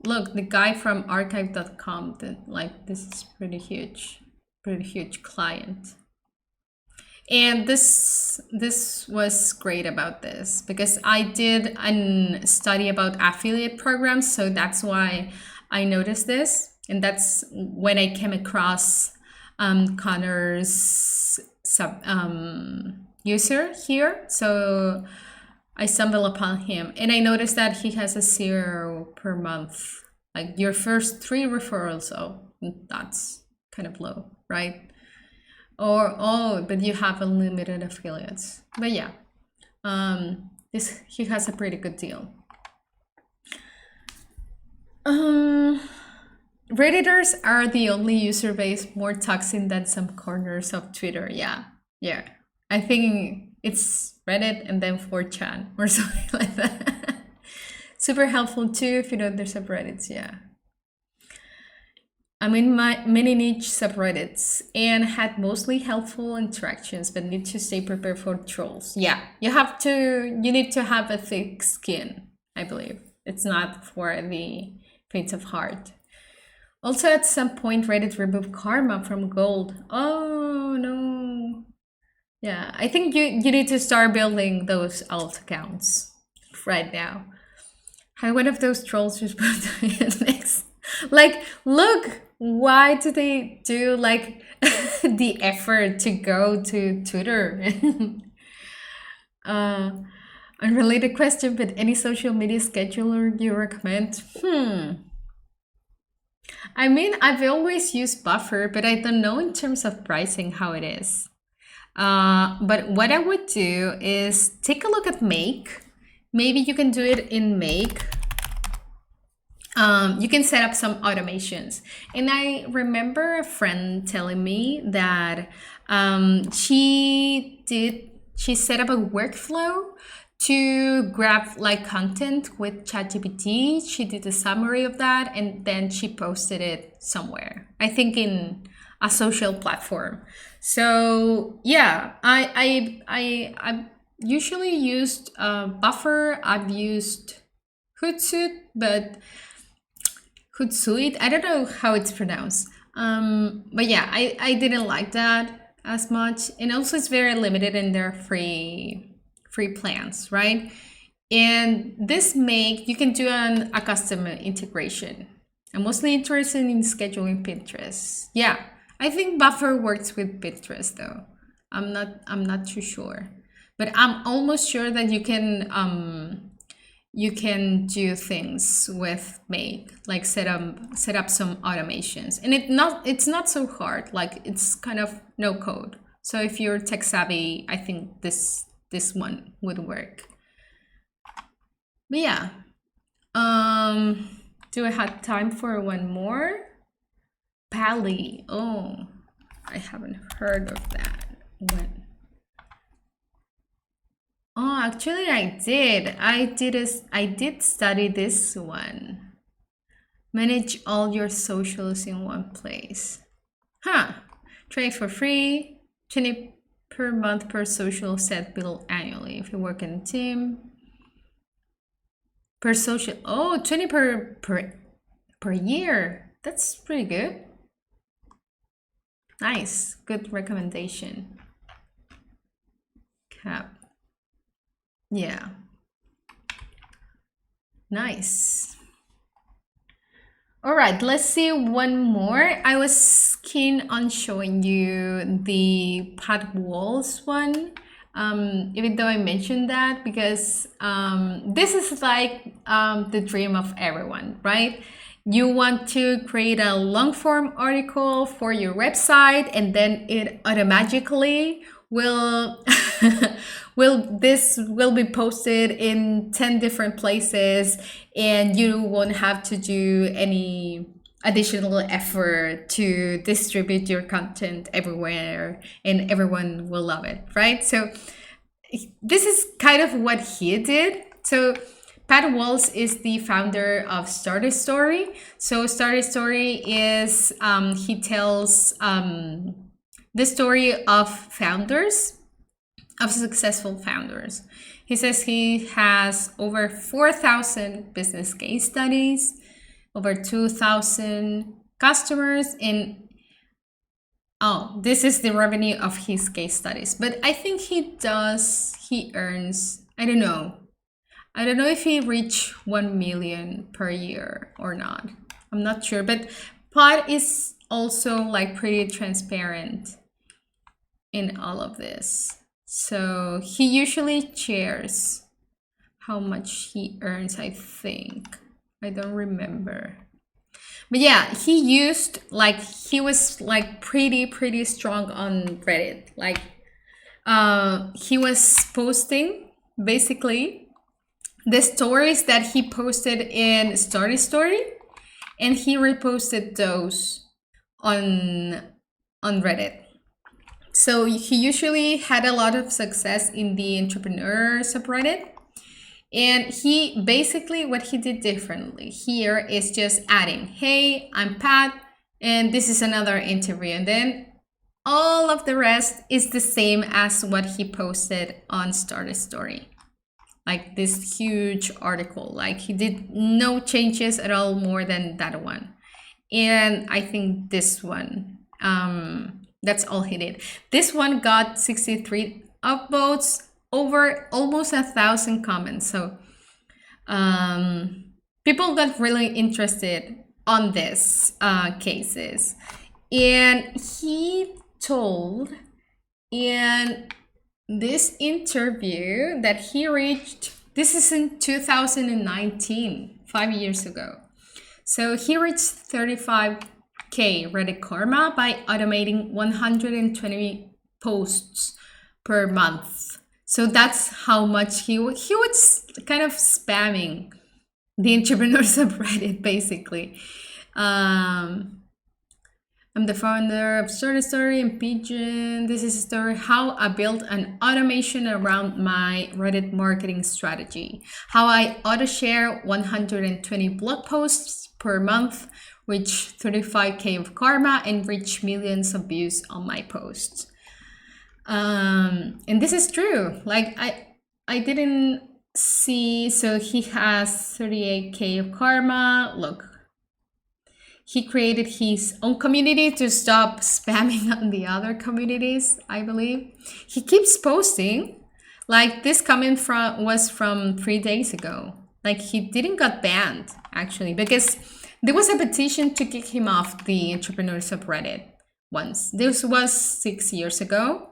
Look, the guy from archive.com, like, this is pretty huge client. And this was great about this because I did a study about affiliate programs, so that's why I noticed this, and that's when I came across Connor's user here. So I stumbled upon him, and I noticed that he has a 0 per month. Like your first 3 referrals, oh, that's kind of low, right? Or, oh, but you have unlimited affiliates. But yeah, he has a pretty good deal. Redditors are the only user base more toxic than some corners of Twitter. Yeah. I think it's Reddit and then 4chan or something like that. Super helpful too if you know there's subreddits. Yeah. I'm in my many niche subreddits and had mostly helpful interactions, but need to stay prepared for trolls. Yeah, you need to have a thick skin, I believe. It's not for the faint of heart. Also, at some point, Reddit removed karma from gold. Oh no. Yeah, I think you need to start building those alt accounts right now. Had one of those trolls respond to it next. Like, look, why do they do like the effort to go to Twitter? Unrelated question, but any social media scheduler you recommend? I mean, I've always used Buffer, but I don't know in terms of pricing how it is. But what I would do is take a look at Make. Maybe you can do it in Make. You can set up some automations. And I remember a friend telling me that she set up a workflow to grab like content with ChatGPT. She did a summary of that and then she posted it somewhere. I think in a social platform. So yeah, I usually used Buffer. I've used Hootsuite, but Hootsuite, I don't know how it's pronounced. But yeah, I didn't like that as much, and also it's very limited in their free plans, right? And this Make, you can do a custom integration. I'm mostly interested in scheduling Pinterest. Yeah, I think Buffer works with Pinterest though. I'm not too sure, but I'm almost sure that you can do things with Make, like set up some automations, and it's not so hard. Like it's kind of no code. So if you're tech savvy, I think this one would work. But yeah, do I have time for one more? Pally. Oh, I haven't heard of that one. Oh, actually, I did. I did study this one. Manage all your socials in one place. Huh. Try for free. 20 per month per social set bill annually if you work in a team. Per social. Oh, 20 per year. That's pretty good. Nice. Good recommendation. Cap. Yeah. Nice. All right, let's see one more. I was keen on showing you the Pat Walls one, even though I mentioned that because this is like the dream of everyone, right? You want to create a long form article for your website and then it automatically will will be posted in 10 different places, and you won't have to do any additional effort to distribute your content everywhere, and everyone will love it, right? So this is kind of what he did. So Pat Walsh is the founder of Starter Story. So Starter Story is he tells the story of founders, of successful founders. He says he has over 4,000 business case studies, over 2,000 customers, and oh, this is the revenue of his case studies. But I think he earns, I don't know. I don't know if he reached 1 million per year or not. I'm not sure. But Pod is also like pretty transparent in all of this. So he usually shares how much he earns, I think. I don't remember. But yeah, he was like pretty strong on Reddit. Like he was posting basically the stories that he posted in Story Story, and he reposted those on Reddit. So he usually had a lot of success in the entrepreneur subreddit. And he basically, what he did differently here is just adding, hey, I'm Pat, and this is another interview. And then all of the rest is the same as what he posted on Starter Story. Like this huge article. Like he did no changes at all more than that one. And I think this one, that's all he did. This one got 63 upvotes, over almost 1,000 comments. So people got really interested on this cases. And he told in this interview that he reached, this is in 2019, 5 years ago. So he reached 35K Reddit karma by automating 120 posts per month. So that's how much he was kind of spamming the entrepreneur subreddit, basically. I'm the founder of Starter Story and Pigeon. This is a story how I built an automation around my Reddit marketing strategy. How I auto share 120 blog posts per month, reach 35K of karma, and reach millions of views on my posts. And this is true. Like I didn't see, so he has 38K of karma. Look, he created his own community to stop spamming on the other communities, I believe. He keeps posting. Like this comment was from 3 days ago. Like he didn't got banned actually, because there was a petition to kick him off the entrepreneur subreddit once. This was 6 years ago.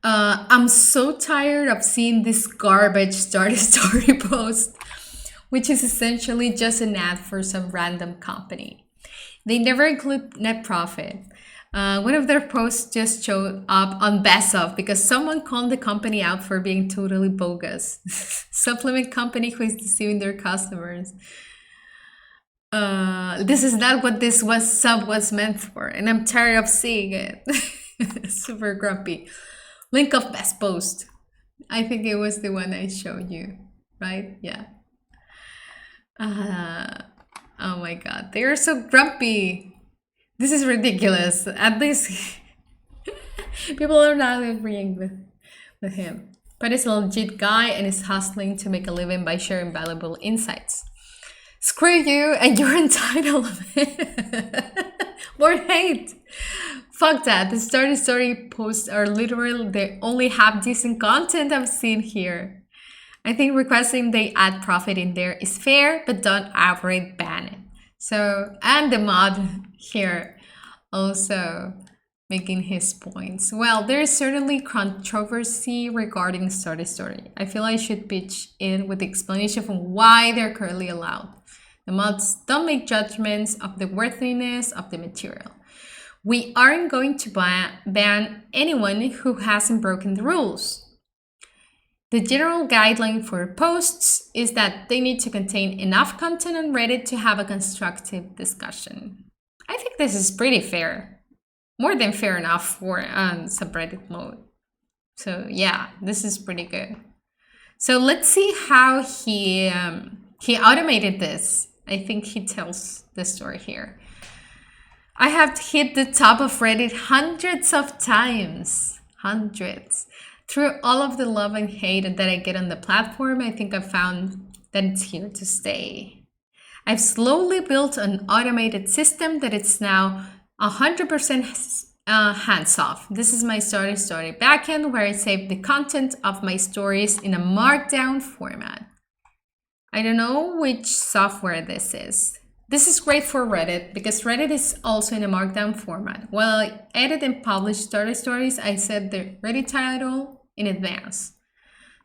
I'm so tired of seeing this garbage Starter Story post, which is essentially just an ad for some random company. They never include net profit. One of their posts just showed up on Best Of because someone called the company out for being totally bogus. Supplement company who is deceiving their customers. This is not what this sub was meant for, and I'm tired of seeing it. Super grumpy. Link of best post. I think it was the one I showed you, right? Yeah. Oh my god, they are so grumpy. This is ridiculous. At least people are not agreeing with him. But he's a legit guy and is hustling to make a living by sharing valuable insights. Screw you and your entitlement. More hate. Fuck that. The Starter Story posts are literally the only half decent content I've seen here. I think requesting they add profit in there is fair, but don't outright ban it. So, and the mod here also making his points. Well, there is certainly controversy regarding Starter Story. I feel I should pitch in with the explanation of why they're currently allowed. The mods don't make judgments of the worthiness of the material. We aren't going to ban anyone who hasn't broken the rules. The general guideline for posts is that they need to contain enough content on Reddit to have a constructive discussion. I think this is pretty fair. More than fair enough for subreddit mode. So yeah, this is pretty good. So let's see how he automated this. I think he tells the story here. I have hit the top of Reddit hundreds of times. Hundreds. Through all of the love and hate that I get on the platform, I think I've found that it's here to stay. I've slowly built an automated system that it's now 100% hands-off. This is my story backend where I save the content of my stories in a markdown format. I don't know which software this is. This is great for Reddit because Reddit is also in a markdown format. While I edit and publish stories, I set the Reddit title in advance.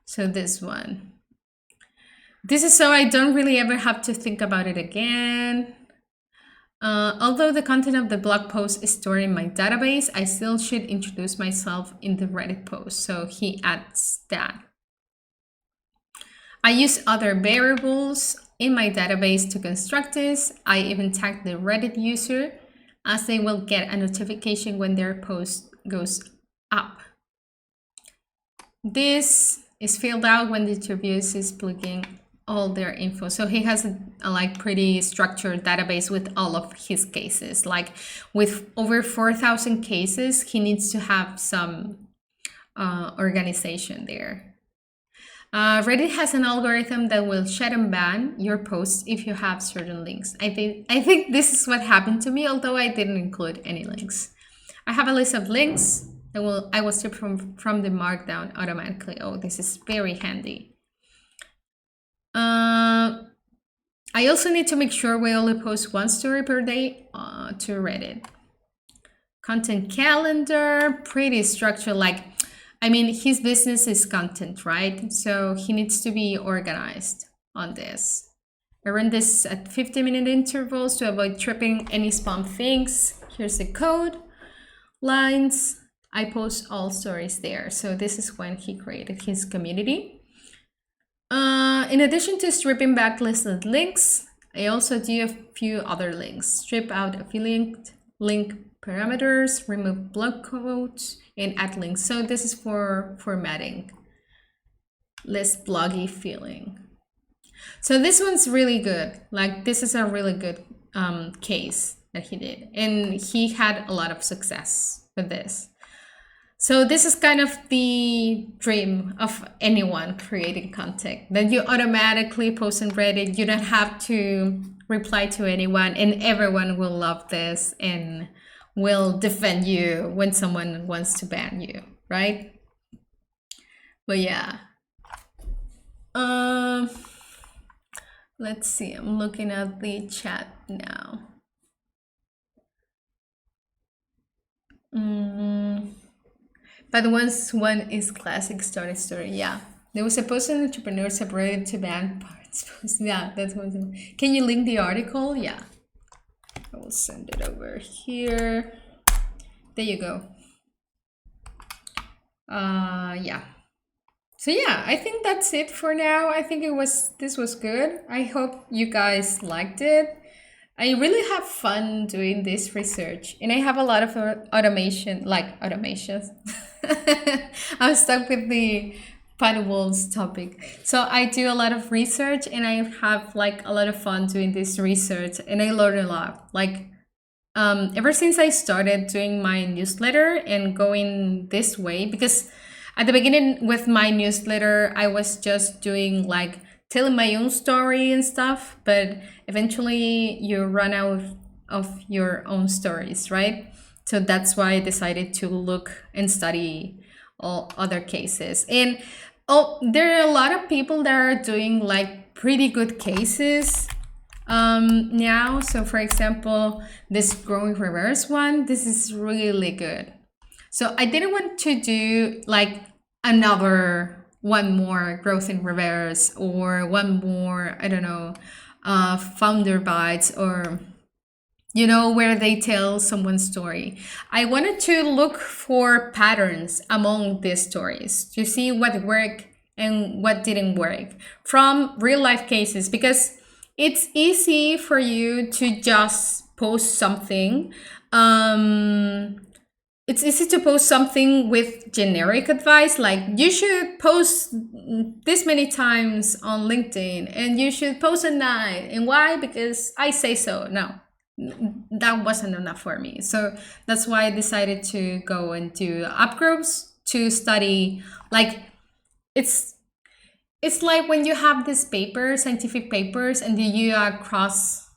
So this one. This is so I don't really ever have to think about it again. Although the content of the blog post is stored in my database, I still should introduce myself in the Reddit post. So he adds that. I use other variables in my database to construct this. I even tag the Reddit user as they will get a notification when their post goes up. This is filled out when the interviews is plugging all their info. So he has a like pretty structured database with all of his cases. Like with over 4,000 cases, he needs to have some organization there. Reddit has an algorithm that will shadow ban your posts if you have certain links. I think this is what happened to me, although I didn't include any links. I have a list of links that I will strip from the markdown automatically. Oh, this is very handy. I also need to make sure we only post one story per day to Reddit. Content calendar, pretty structured. Like, I mean, his business is content, right? So he needs to be organized on this. I run this at 50-minute intervals to avoid tripping any spam things. Here's the code lines. I post all stories there. So this is when he created his community. In addition to stripping backlisted links, I also do a few other links. Strip out affiliate link parameters, remove blog quotes, and add links. So this is for formatting, less bloggy feeling. So this one's really good. Like this is a really good case that he did. And he had a lot of success with this. So this is kind of the dream of anyone creating content, that you automatically post on Reddit. You don't have to reply to anyone, and everyone will love this and will defend you when someone wants to ban you, right? But yeah. Let's see, I'm looking at the chat now. But one is classic story. Yeah, there was a post on entrepreneur separated to ban parts. Yeah, that's one. Can you link the article? Yeah, I will send it over here. There you go. Yeah. So yeah, I think that's it for now. I think this was good. I hope you guys liked it. I really have fun doing this research, and I have a lot of automations. I'm stuck with the paddlewalls topic. So I do a lot of research, and I have like a lot of fun doing this research, and I learn a lot. Like ever since I started doing my newsletter and going this way, because at the beginning with my newsletter, I was just doing like telling my own story and stuff, but eventually you run out of your own stories, right? So that's why I decided to look and study all other cases. And there are a lot of people that are doing like pretty good cases now. So for example, this growing reverse one, this is really good. So I didn't want to do like one more growth in reverse, or one more, I don't know, founder bites, or you know, where they tell someone's story. I wanted to look for patterns among these stories to see what worked and what didn't work from real life cases, because it's easy for you to just post something. It's easy to post something with generic advice, like you should post this many times on LinkedIn and you should post at night. And why? Because I say so. No, that wasn't enough for me. So that's why I decided to go and do UpGroves to study. Like it's it's like when you have this paper, scientific papers, and you cross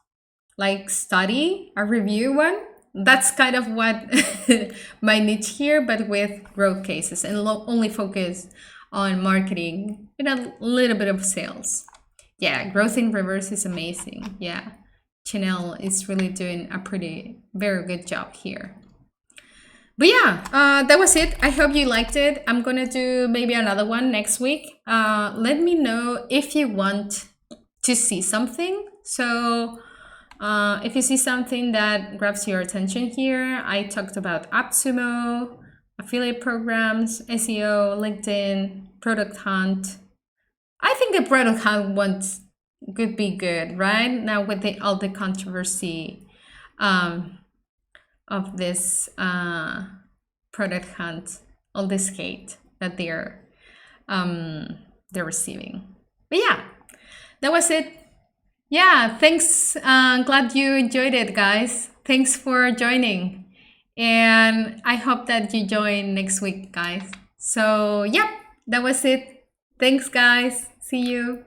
like study a review one. That's kind of what my niche here, but with growth cases and only focus on marketing and a little bit of sales. Yeah, growth in reverse is amazing. Yeah, Chanel is really doing a very good job here. But yeah, that was it. I hope you liked it. I'm gonna do maybe another one next week. Let me know if you want to see something. So if you see something that grabs your attention here, I talked about AppSumo, affiliate programs, SEO, LinkedIn, product hunt. I think the product hunt one could be good, right? Now with all the controversy of this product hunt, all this hate that they're receiving. But yeah, that was it. Yeah, thanks. Glad you enjoyed it, guys. Thanks for joining. And I hope that you join next week, guys. So, yep, that was it. Thanks, guys. See you.